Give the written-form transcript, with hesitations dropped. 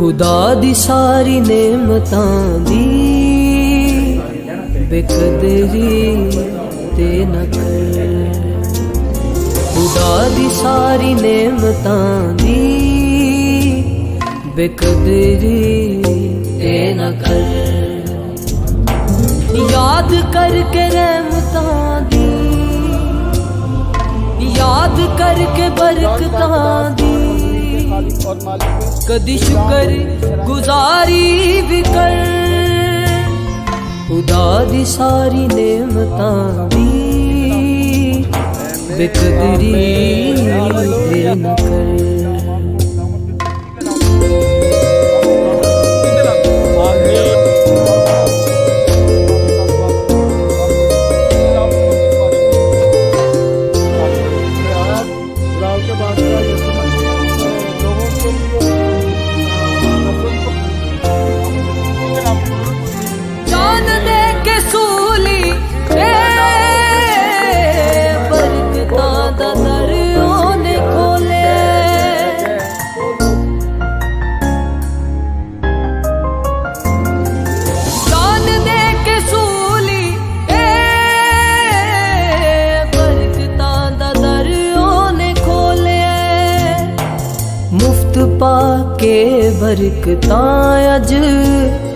खुदा दी सारी नेमतां दी बेकदरी ते न कर। खुदा दी सारी नेमतां दी बेकदरी ते न कर। याद करके रहमतां दी, याद करके बरकतां दी, कदी शुक्र गुजारी भी कर। खुदा दी सारी नेमतां दी बेकदरी ते न कर। मुफ्त पाके बरकतां अज